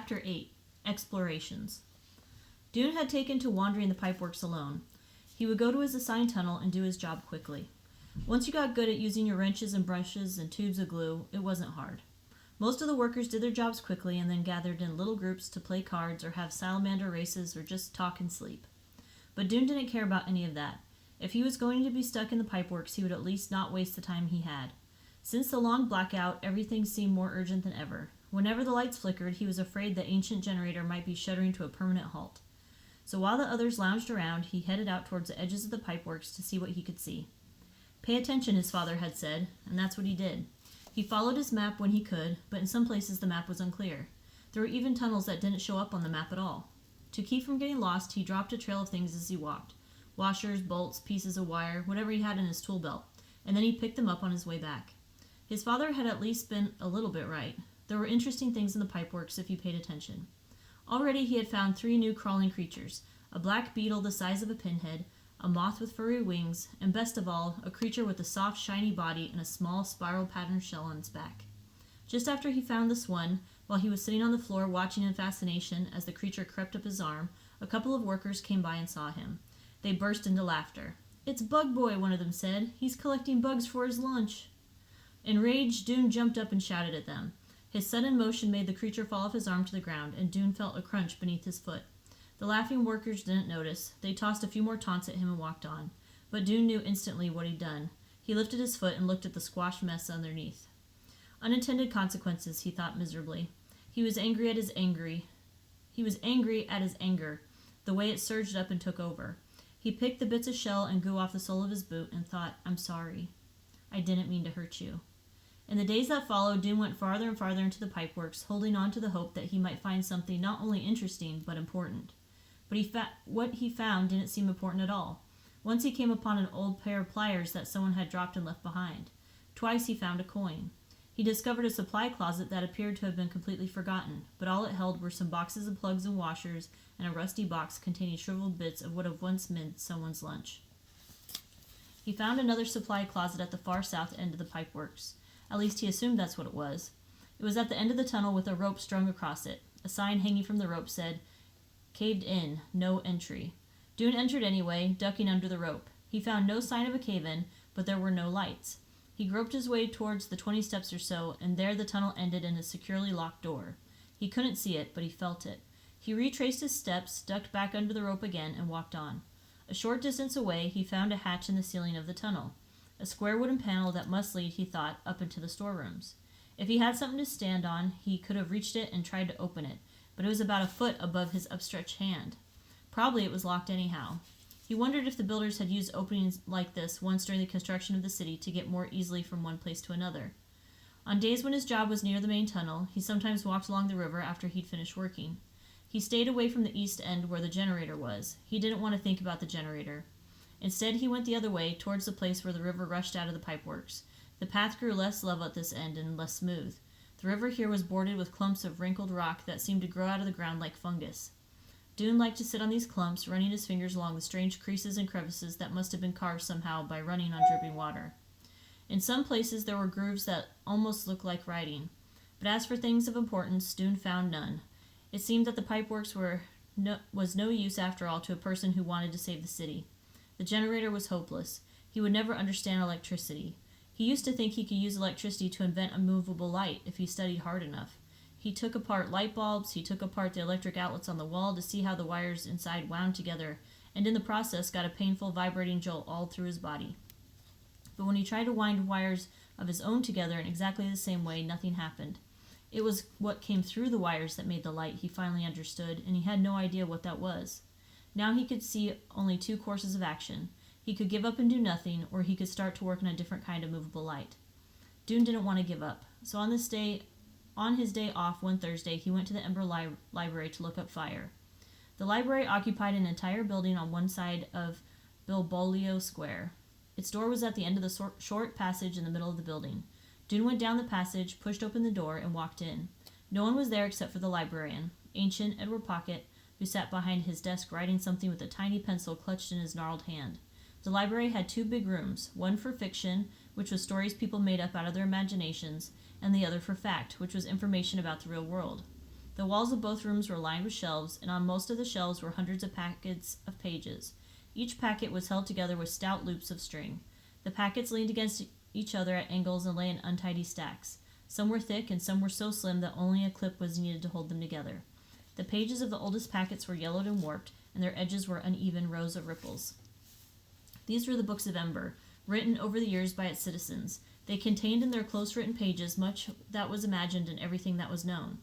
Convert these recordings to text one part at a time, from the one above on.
Chapter 8. Explorations. Dune had taken to wandering the pipeworks alone. He would go to his assigned tunnel and do his job quickly. Once you got good at using your wrenches and brushes and tubes of glue, it wasn't hard. Most of the workers did their jobs quickly and then gathered in little groups to play cards or have salamander races or just talk and sleep. But Dune didn't care about any of that. If he was going to be stuck in the pipeworks, he would at least not waste the time he had. Since the long blackout, everything seemed more urgent than ever. Whenever the lights flickered, he was afraid the ancient generator might be shuddering to a permanent halt. So while the others lounged around, he headed out towards the edges of the pipeworks to see what he could see. Pay attention, his father had said, and that's what he did. He followed his map when he could, but in some places the map was unclear. There were even tunnels that didn't show up on the map at all. To keep from getting lost, he dropped a trail of things as he walked. Washers, bolts, pieces of wire, whatever he had in his tool belt, and then he picked them up on his way back. His father had at least been a little bit right. There were interesting things in the pipeworks if you paid attention. Already he had found 3 new crawling creatures, a black beetle the size of a pinhead, a moth with furry wings, and best of all, a creature with a soft, shiny body and a small spiral-patterned shell on its back. Just after he found this one, while he was sitting on the floor watching in fascination as the creature crept up his arm, a couple of workers came by and saw him. They burst into laughter. "It's Bug Boy," one of them said. "He's collecting bugs for his lunch." Enraged, Dune jumped up and shouted at them. His sudden motion made the creature fall off his arm to the ground, and Dune felt a crunch beneath his foot. The laughing workers didn't notice. They tossed a few more taunts at him and walked on. But Dune knew instantly what he'd done. He lifted his foot and looked at the squashed mess underneath. Unintended consequences, he thought miserably. He was angry at his anger, the way it surged up and took over. He picked the bits of shell and goo off the sole of his boot and thought, "I'm sorry. I didn't mean to hurt you." In the days that followed, Dune went farther and farther into the pipeworks, holding on to the hope that he might find something not only interesting, but important. But what he found didn't seem important at all. Once he came upon an old pair of pliers that someone had dropped and left behind. Twice he found a coin. He discovered a supply closet that appeared to have been completely forgotten, but all it held were some boxes of plugs and washers and a rusty box containing shriveled bits of what had once meant someone's lunch. He found another supply closet at the far south end of the pipeworks. At least he assumed that's what it was. It was at the end of the tunnel with a rope strung across it. A sign hanging from the rope said, "Caved in, no entry." Dune entered anyway, ducking under the rope. He found no sign of a cave-in, but there were no lights. He groped his way towards the 20 steps or so, and there the tunnel ended in a securely locked door. He couldn't see it, but he felt it. He retraced his steps, ducked back under the rope again, and walked on. A short distance away, he found a hatch in the ceiling of the tunnel. A square wooden panel that must lead, he thought, up into the storerooms. If he had something to stand on, he could have reached it and tried to open it, but it was about a foot above his upstretched hand. Probably it was locked anyhow. He wondered if the builders had used openings like this once during the construction of the city to get more easily from one place to another. On days when his job was near the main tunnel, he sometimes walked along the river after he'd finished working. He stayed away from the east end where the generator was. He didn't want to think about the generator. Instead, he went the other way, towards the place where the river rushed out of the pipeworks. The path grew less level at this end and less smooth. The river here was bordered with clumps of wrinkled rock that seemed to grow out of the ground like fungus. Dune liked to sit on these clumps, running his fingers along the strange creases and crevices that must have been carved somehow by running on dripping water. In some places there were grooves that almost looked like writing. But as for things of importance, Dune found none. It seemed that the pipeworks was no use after all to a person who wanted to save the city. The generator was hopeless. He would never understand electricity. He used to think he could use electricity to invent a movable light if he studied hard enough. He took apart light bulbs, he took apart the electric outlets on the wall to see how the wires inside wound together, and in the process got a painful vibrating jolt all through his body. But when he tried to wind wires of his own together in exactly the same way, nothing happened. It was what came through the wires that made the light, he finally understood, and he had no idea what that was. Now he could see only 2 courses of action. He could give up and do nothing, or he could start to work on a different kind of movable light. Dune didn't want to give up, so on his day off one Thursday, he went to the Ember library to look up fire. The library occupied an entire building on one side of Bilbolio Square. Its door was at the end of the short passage in the middle of the building. Dune went down the passage, pushed open the door, and walked in. No one was there except for the librarian, ancient Edward Pocket, who sat behind his desk writing something with a tiny pencil clutched in his gnarled hand. The library had 2 big rooms, one for fiction, which was stories people made up out of their imaginations, and the other for fact, which was information about the real world. The walls of both rooms were lined with shelves, and on most of the shelves were hundreds of packets of pages. Each packet was held together with stout loops of string. The packets leaned against each other at angles and lay in untidy stacks. Some were thick, and some were so slim that only a clip was needed to hold them together. The pages of the oldest packets were yellowed and warped, and their edges were uneven rows of ripples. These were the books of Ember, written over the years by its citizens. They contained in their close-written pages much that was imagined and everything that was known.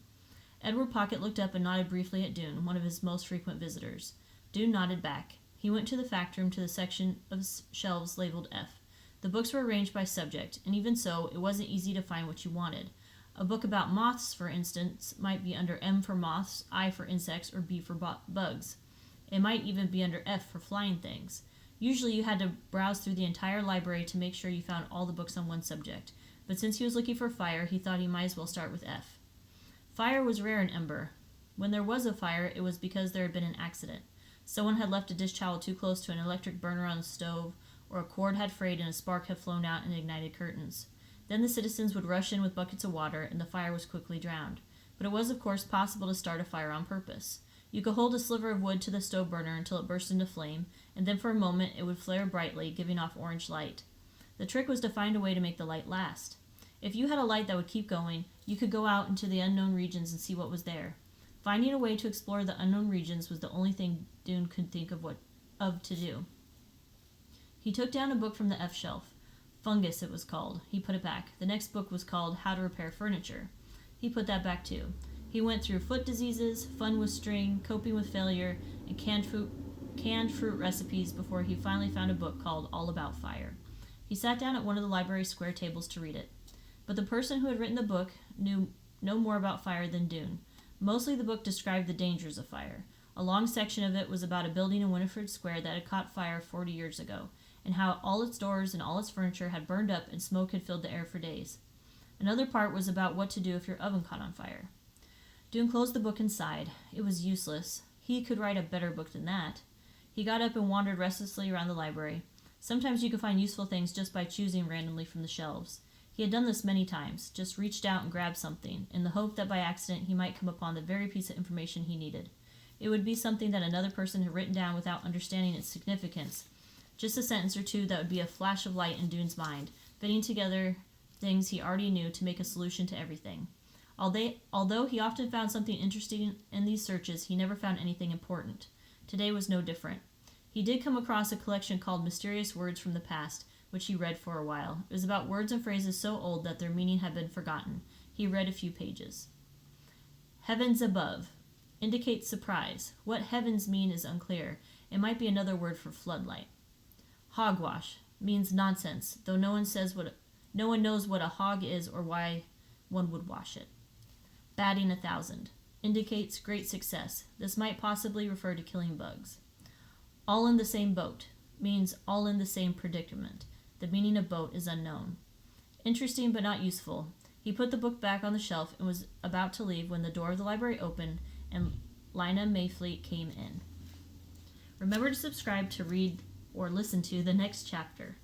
Edward Pocket looked up and nodded briefly at Dune, one of his most frequent visitors. Dune nodded back. He went to the fact room to the section of shelves labeled F. The books were arranged by subject, and even so, it wasn't easy to find what you wanted. A book about moths, for instance, might be under M for moths, I for insects, or B for bugs. It might even be under F for flying things. Usually you had to browse through the entire library to make sure you found all the books on one subject, but since he was looking for fire, he thought he might as well start with F. Fire was rare in Ember. When there was a fire, it was because there had been an accident. Someone had left a dish towel too close to an electric burner on the stove, or a cord had frayed and a spark had flown out and ignited curtains. Then the citizens would rush in with buckets of water, and the fire was quickly drowned. But it was, of course, possible to start a fire on purpose. You could hold a sliver of wood to the stove burner until it burst into flame, and then for a moment it would flare brightly, giving off orange light. The trick was to find a way to make the light last. If you had a light that would keep going, you could go out into the unknown regions and see what was there. Finding a way to explore the unknown regions was the only thing Dune could think of to do. He took down a book from the F shelf. Fungus, it was called. He put it back. The next book was called How to Repair Furniture. He put that back too. He went through foot diseases, fun with string, coping with failure, and canned fruit recipes before he finally found a book called All About Fire. He sat down at one of the library's square tables to read it. But the person who had written the book knew no more about fire than Dune. Mostly the book described the dangers of fire. A long section of it was about a building in Winifred Square that had caught fire 40 years ago, and how all its doors and all its furniture had burned up and smoke had filled the air for days. Another part was about what to do if your oven caught on fire. Dune closed the book and sighed. It was useless. He could write a better book than that. He got up and wandered restlessly around the library. Sometimes you could find useful things just by choosing randomly from the shelves. He had done this many times, just reached out and grabbed something, in the hope that by accident he might come upon the very piece of information he needed. It would be something that another person had written down without understanding its significance. Just a sentence or two that would be a flash of light in Dune's mind, fitting together things he already knew to make a solution to everything. Although he often found something interesting in these searches, he never found anything important. Today was no different. He did come across a collection called Mysterious Words from the Past, which he read for a while. It was about words and phrases so old that their meaning had been forgotten. He read a few pages. Heavens above indicates surprise. What heavens mean is unclear. It might be another word for floodlight. Hogwash means nonsense, though no one knows what a hog is or why one would wash it. Batting 1,000 indicates great success. This might possibly refer to killing bugs. All in the same boat means all in the same predicament. The meaning of boat is unknown. Interesting but not useful. He put the book back on the shelf and was about to leave when the door of the library opened and Lina Mayfleet came in. Remember to subscribe to read or listen to the next chapter.